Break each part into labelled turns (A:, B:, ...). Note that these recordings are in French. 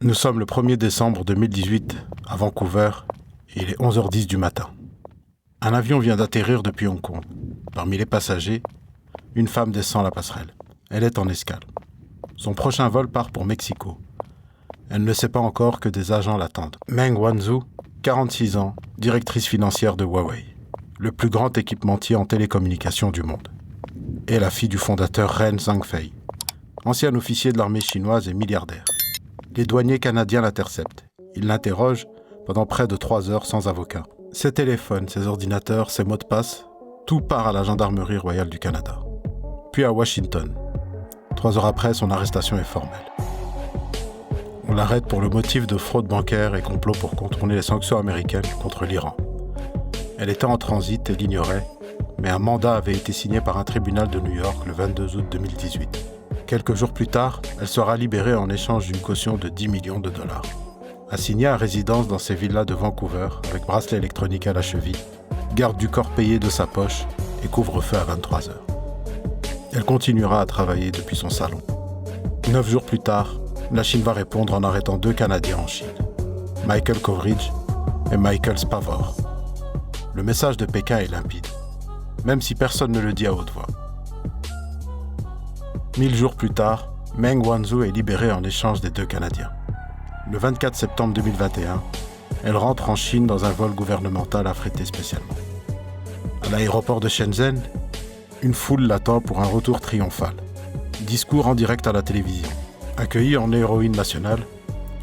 A: Nous sommes le 1er décembre 2018 à Vancouver et il est 11h10 du matin. Un avion vient d'atterrir depuis Hong Kong. Parmi les passagers, une femme descend la passerelle. Elle est en escale. Son prochain vol part pour Mexico. Elle ne sait pas encore que des agents l'attendent. Meng Wanzhou, 46 ans, directrice financière de Huawei, le plus grand équipementier en télécommunications du monde, est la fille du fondateur Ren Zhangfei, ancien officier de l'armée chinoise et milliardaire. Les douaniers canadiens l'interceptent. Ils l'interrogent pendant près de 3 heures sans avocat. Ses téléphones, ses ordinateurs, ses mots de passe, tout part à la Gendarmerie royale du Canada. Puis à Washington. 3 heures après, son arrestation est formelle. On l'arrête pour le motif de fraude bancaire et complot pour contourner les sanctions américaines contre l'Iran. Elle était en transit et l'ignorait, mais un mandat avait été signé par un tribunal de New York le 22 août 2018. Quelques jours plus tard, elle sera libérée en échange d'une caution de 10 millions de dollars. Assignée à résidence dans ses villas de Vancouver, avec bracelet électronique à la cheville, garde du corps payé de sa poche et couvre-feu à 23h. Elle continuera à travailler depuis son salon. 9 jours plus tard, la Chine va répondre en arrêtant 2 Canadiens en Chine, Michael Kovrig et Michael Spavor. Le message de Pékin est limpide, même si personne ne le dit à haute voix. 1000 jours plus tard, Meng Wanzhou est libérée en échange des 2 Canadiens. Le 24 septembre 2021, elle rentre en Chine dans un vol gouvernemental affrété spécialement. À l'aéroport de Shenzhen, une foule l'attend pour un retour triomphal. Discours en direct à la télévision. Accueillie en héroïne nationale,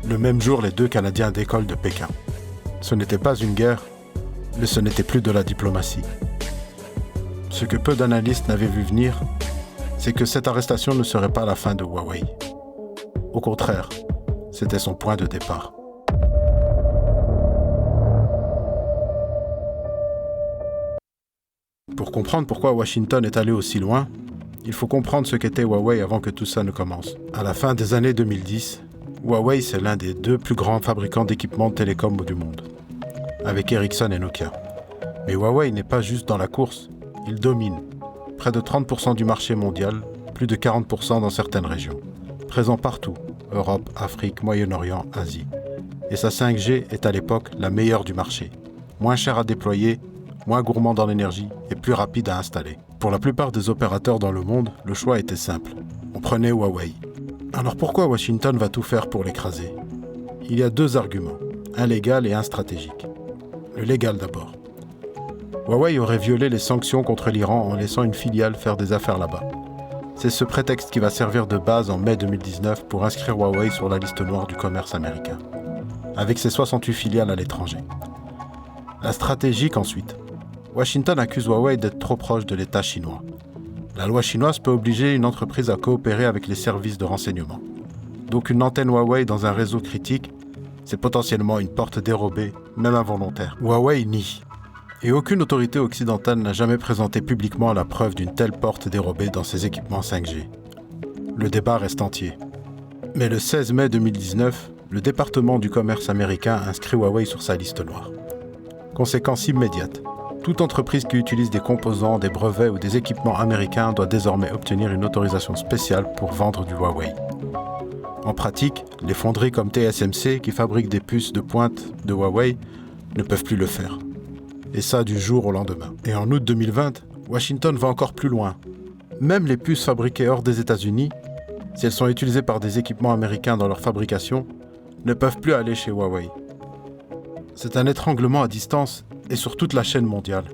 A: le même jour, les 2 Canadiens décollent de Pékin. Ce n'était pas une guerre, mais ce n'était plus de la diplomatie. Ce que peu d'analystes n'avaient vu venir, c'est que cette arrestation ne serait pas la fin de Huawei. Au contraire, c'était son point de départ. Pour comprendre pourquoi Washington est allé aussi loin, il faut comprendre ce qu'était Huawei avant que tout ça ne commence. À la fin des années 2010, Huawei c'est l'un des 2 plus grands fabricants d'équipements de télécom du monde, avec Ericsson et Nokia. Mais Huawei n'est pas juste dans la course, il domine. Près de 30% du marché mondial, plus de 40% dans certaines régions. Présent partout, Europe, Afrique, Moyen-Orient, Asie. Et sa 5G est à l'époque la meilleure du marché. Moins cher à déployer, moins gourmand dans l'énergie et plus rapide à installer. Pour la plupart des opérateurs dans le monde, le choix était simple. On prenait Huawei. Alors pourquoi Washington va tout faire pour l'écraser ? Il y a 2 arguments, un légal et un stratégique. Le légal d'abord. Huawei aurait violé les sanctions contre l'Iran en laissant une filiale faire des affaires là-bas. C'est ce prétexte qui va servir de base en mai 2019 pour inscrire Huawei sur la liste noire du commerce américain, avec ses 68 filiales à l'étranger. La stratégique ensuite. Washington accuse Huawei d'être trop proche de l'État chinois. La loi chinoise peut obliger une entreprise à coopérer avec les services de renseignement. Donc une antenne Huawei dans un réseau critique, c'est potentiellement une porte dérobée, même involontaire. Huawei nie. Et aucune autorité occidentale n'a jamais présenté publiquement la preuve d'une telle porte dérobée dans ses équipements 5G. Le débat reste entier. Mais le 16 mai 2019, le département du commerce américain inscrit Huawei sur sa liste noire. Conséquence immédiate. Toute entreprise qui utilise des composants, des brevets ou des équipements américains doit désormais obtenir une autorisation spéciale pour vendre du Huawei. En pratique, les fonderies comme TSMC, qui fabriquent des puces de pointe de Huawei, ne peuvent plus le faire. Et ça du jour au lendemain. Et en août 2020, Washington va encore plus loin. Même les puces fabriquées hors des États-Unis, si elles sont utilisées par des équipements américains dans leur fabrication, ne peuvent plus aller chez Huawei. C'est un étranglement à distance et sur toute la chaîne mondiale.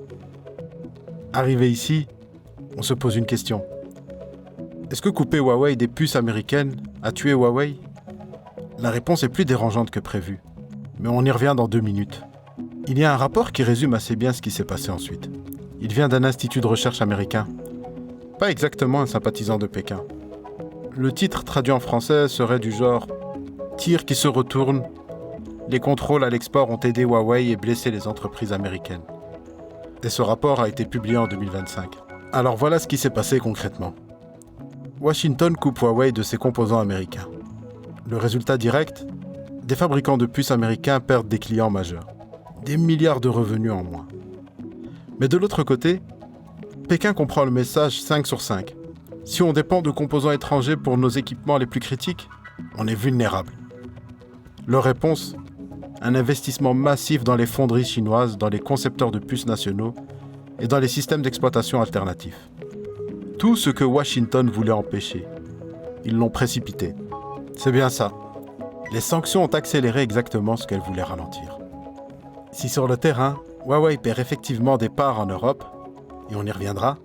A: Arrivé ici, on se pose une question. Est-ce que couper Huawei des puces américaines a tué Huawei ? La réponse est plus dérangeante que prévu. Mais on y revient dans 2 minutes. Il y a un rapport qui résume assez bien ce qui s'est passé ensuite. Il vient d'un institut de recherche américain. Pas exactement un sympathisant de Pékin. Le titre traduit en français serait du genre « Tir qui se retourne, les contrôles à l'export ont aidé Huawei et blessé les entreprises américaines ». Et ce rapport a été publié en 2025. Alors voilà ce qui s'est passé concrètement. Washington coupe Huawei de ses composants américains. Le résultat direct ? Des fabricants de puces américains perdent des clients majeurs. Des milliards de revenus en moins. Mais de l'autre côté, Pékin comprend le message 5 sur 5. Si on dépend de composants étrangers pour nos équipements les plus critiques, on est vulnérable. Leur réponse, un investissement massif dans les fonderies chinoises, dans les concepteurs de puces nationaux et dans les systèmes d'exploitation alternatifs. Tout ce que Washington voulait empêcher, ils l'ont précipité. C'est bien ça. Les sanctions ont accéléré exactement ce qu'elles voulaient ralentir. Si sur le terrain, Huawei perd effectivement des parts en Europe, et on y reviendra,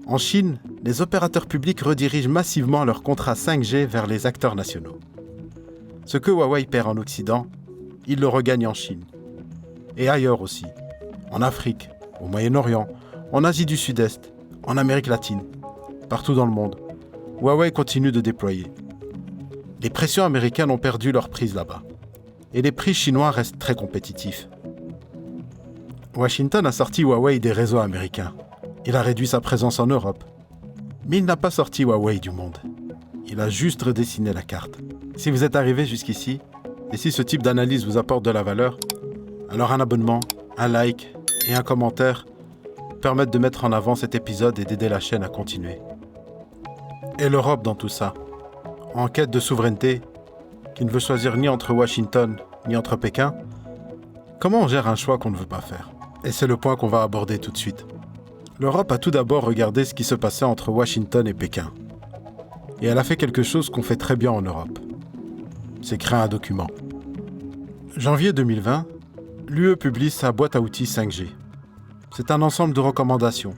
A: en Chine, les opérateurs publics redirigent massivement leurs contrats 5G vers les acteurs nationaux. Ce que Huawei perd en Occident, il le regagne en Chine. Et ailleurs aussi. En Afrique, au Moyen-Orient, en Asie du Sud-Est, en Amérique latine, partout dans le monde. Huawei continue de déployer. Les pressions américaines ont perdu leur prise là-bas. Et les prix chinois restent très compétitifs. Washington a sorti Huawei des réseaux américains. Il a réduit sa présence en Europe. Mais il n'a pas sorti Huawei du monde. Il a juste redessiné la carte. Si vous êtes arrivé jusqu'ici, et si ce type d'analyse vous apporte de la valeur, alors un abonnement, un like et un commentaire permettent de mettre en avant cet épisode et d'aider la chaîne à continuer. Et l'Europe dans tout ça, en quête de souveraineté, qui ne veut choisir ni entre Washington ni entre Pékin, comment on gère un choix qu'on ne veut pas faire? Et c'est le point qu'on va aborder tout de suite. L'Europe a tout d'abord regardé ce qui se passait entre Washington et Pékin. Et elle a fait quelque chose qu'on fait très bien en Europe. C'est créer un document. Janvier 2020, l'UE publie sa boîte à outils 5G. C'est un ensemble de recommandations.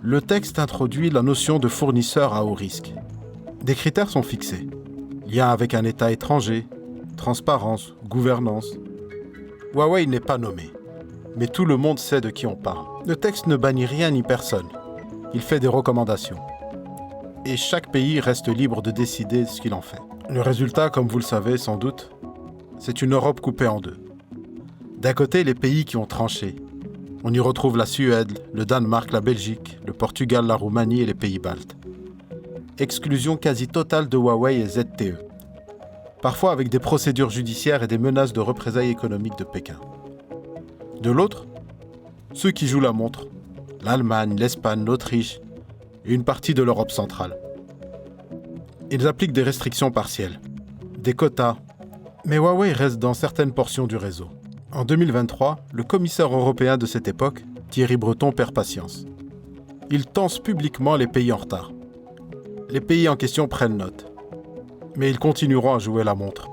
A: Le texte introduit la notion de fournisseur à haut risque. Des critères sont fixés. Lien avec un État étranger, transparence, gouvernance. Huawei n'est pas nommé, mais tout le monde sait de qui on parle. Le texte ne bannit rien ni personne. Il fait des recommandations. Et chaque pays reste libre de décider ce qu'il en fait. Le résultat, comme vous le savez sans doute, c'est une Europe coupée en deux. D'un côté, les pays qui ont tranché. On y retrouve la Suède, le Danemark, la Belgique, le Portugal, la Roumanie et les pays baltes. Exclusion quasi totale de Huawei et ZTE. Parfois avec des procédures judiciaires et des menaces de représailles économiques de Pékin. De l'autre, ceux qui jouent la montre, l'Allemagne, l'Espagne, l'Autriche et une partie de l'Europe centrale. Ils appliquent des restrictions partielles, des quotas, mais Huawei reste dans certaines portions du réseau. En 2023, le commissaire européen de cette époque, Thierry Breton, perd patience. Il tense publiquement les pays en retard. Les pays en question prennent note, mais ils continueront à jouer la montre.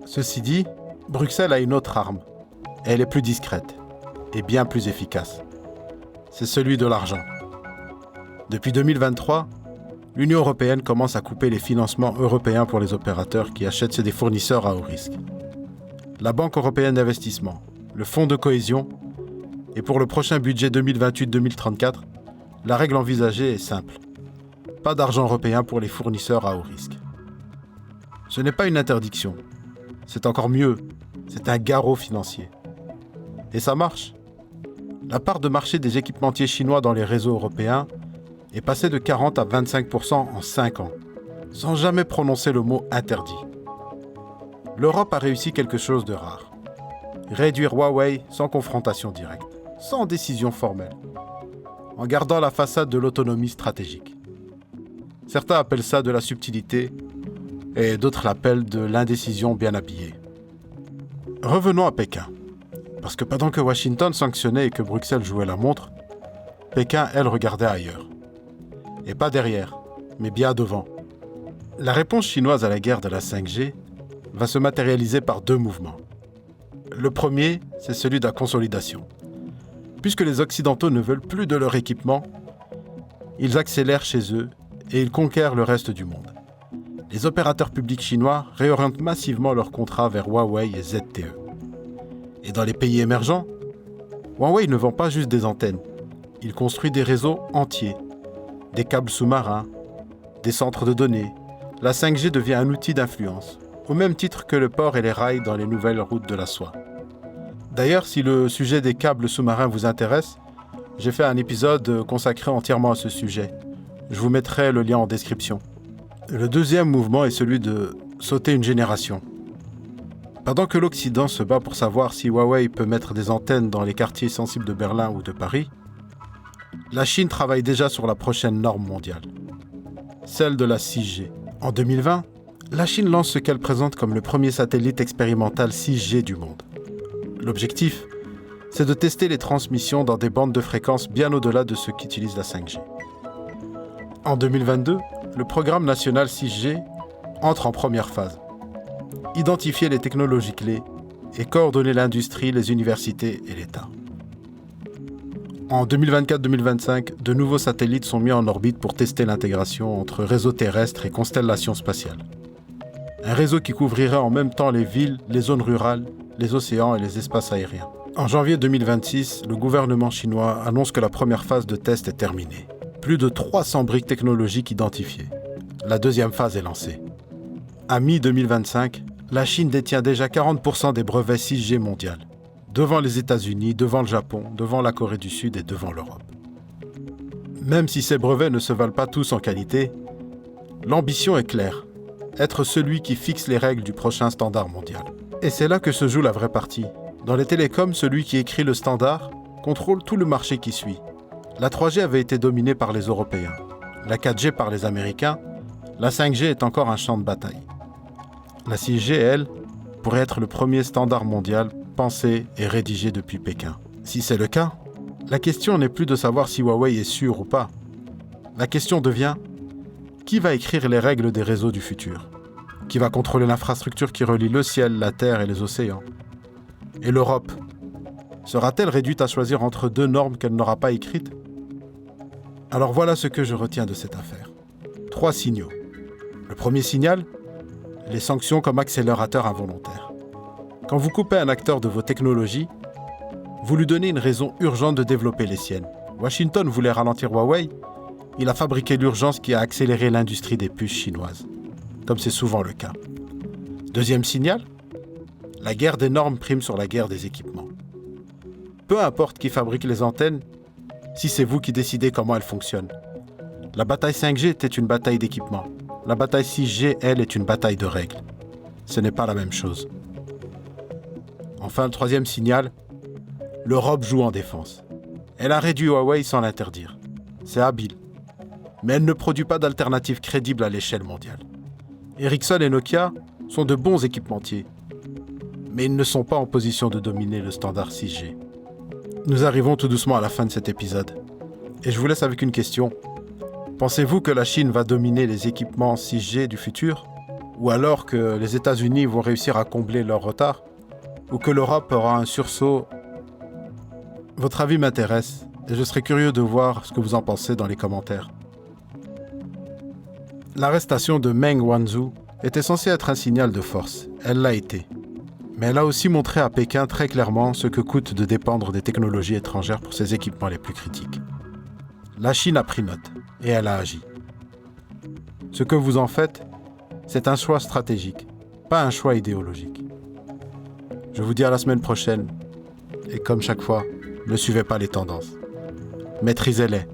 A: Ceci dit, Bruxelles a une autre arme. Elle est plus discrète et bien plus efficace. C'est celui de l'argent. Depuis 2023, l'Union européenne commence à couper les financements européens pour les opérateurs qui achètent chez des fournisseurs à haut risque. La Banque européenne d'investissement, le Fonds de cohésion, et pour le prochain budget 2028-2034, la règle envisagée est simple. Pas d'argent européen pour les fournisseurs à haut risque. Ce n'est pas une interdiction. C'est encore mieux. C'est un garrot financier. Et ça marche. La part de marché des équipementiers chinois dans les réseaux européens est passée de 40 à 25% en 5 ans, sans jamais prononcer le mot interdit. L'Europe a réussi quelque chose de rare. Réduire Huawei sans confrontation directe, sans décision formelle, en gardant la façade de l'autonomie stratégique. Certains appellent ça de la subtilité, et d'autres l'appellent de l'indécision bien habillée. Revenons à Pékin, parce que pendant que Washington sanctionnait et que Bruxelles jouait la montre, Pékin, elle, regardait ailleurs. Et pas derrière, mais bien devant. La réponse chinoise à la guerre de la 5G va se matérialiser par deux mouvements. Le premier, c'est celui de la consolidation. Puisque les Occidentaux ne veulent plus de leur équipement, ils accélèrent chez eux et ils conquièrent le reste du monde. Les opérateurs publics chinois réorientent massivement leurs contrats vers Huawei et ZTE. Et dans les pays émergents, Huawei ne vend pas juste des antennes. Il construit des réseaux entiers, des câbles sous-marins, des centres de données. La 5G devient un outil d'influence, au même titre que le port et les rails dans les nouvelles routes de la soie. D'ailleurs, si le sujet des câbles sous-marins vous intéresse, j'ai fait un épisode consacré entièrement à ce sujet. Je vous mettrai le lien en description. Le deuxième mouvement est celui de sauter une génération. Pendant que l'Occident se bat pour savoir si Huawei peut mettre des antennes dans les quartiers sensibles de Berlin ou de Paris, la Chine travaille déjà sur la prochaine norme mondiale, celle de la 6G. En 2020, La Chine lance ce qu'elle présente comme le premier satellite expérimental 6G du monde. L'objectif, c'est de tester les transmissions dans des bandes de fréquences bien au-delà de ceux qu'utilise la 5G. En 2022, le programme national 6G entre en première phase. Identifier les technologies clés et coordonner l'industrie, les universités et l'État. En 2024-2025, de nouveaux satellites sont mis en orbite pour tester l'intégration entre réseaux terrestres et constellations spatiales. Un réseau qui couvrirait en même temps les villes, les zones rurales, les océans et les espaces aériens. En janvier 2026, le gouvernement chinois annonce que la première phase de test est terminée. Plus de 300 briques technologiques identifiées. La deuxième phase est lancée. À mi-2025, la Chine détient déjà 40% des brevets 6G mondiaux, devant les États-Unis, devant le Japon, devant la Corée du Sud et devant l'Europe. Même si ces brevets ne se valent pas tous en qualité, l'ambition est claire, être celui qui fixe les règles du prochain standard mondial. Et c'est là que se joue la vraie partie. Dans les télécoms, celui qui écrit le standard contrôle tout le marché qui suit. La 3G avait été dominée par les Européens, la 4G par les Américains, la 5G est encore un champ de bataille. La 6G, elle, pourrait être le premier standard mondial pensé et rédigé depuis Pékin. Si c'est le cas, la question n'est plus de savoir si Huawei est sûr ou pas. La question devient, qui va écrire les règles des réseaux du futur ? Qui va contrôler l'infrastructure qui relie le ciel, la terre et les océans ? Et l'Europe, sera-t-elle réduite à choisir entre deux normes qu'elle n'aura pas écrites ? Alors voilà ce que je retiens de cette affaire. 3 signaux. Le premier signal, les sanctions comme accélérateur involontaire. Quand vous coupez un acteur de vos technologies, vous lui donnez une raison urgente de développer les siennes. Washington voulait ralentir Huawei, il a fabriqué l'urgence qui a accéléré l'industrie des puces chinoises, comme c'est souvent le cas. Deuxième signal, la guerre des normes prime sur la guerre des équipements. Peu importe qui fabrique les antennes, si c'est vous qui décidez comment elles fonctionnent. La bataille 5G était une bataille d'équipement. La bataille 6G, elle, est une bataille de règles. Ce n'est pas la même chose. Enfin, le troisième signal, l'Europe joue en défense. Elle a réduit Huawei sans l'interdire. C'est habile. Mais elle ne produit pas d'alternative crédible à l'échelle mondiale. Ericsson et Nokia sont de bons équipementiers, mais ils ne sont pas en position de dominer le standard 6G. Nous arrivons tout doucement à la fin de cet épisode. Et je vous laisse avec une question. Pensez-vous que la Chine va dominer les équipements 6G du futur ? Ou alors que les États-Unis vont réussir à combler leur retard ? Ou que l'Europe aura un sursaut ? Votre avis m'intéresse et je serais curieux de voir ce que vous en pensez dans les commentaires. L'arrestation de Meng Wanzhou était censée être un signal de force. Elle l'a été. Mais elle a aussi montré à Pékin très clairement ce que coûte de dépendre des technologies étrangères pour ses équipements les plus critiques. La Chine a pris note et elle a agi. Ce que vous en faites, c'est un choix stratégique, pas un choix idéologique. Je vous dis à la semaine prochaine et comme chaque fois, ne suivez pas les tendances. Maîtrisez-les.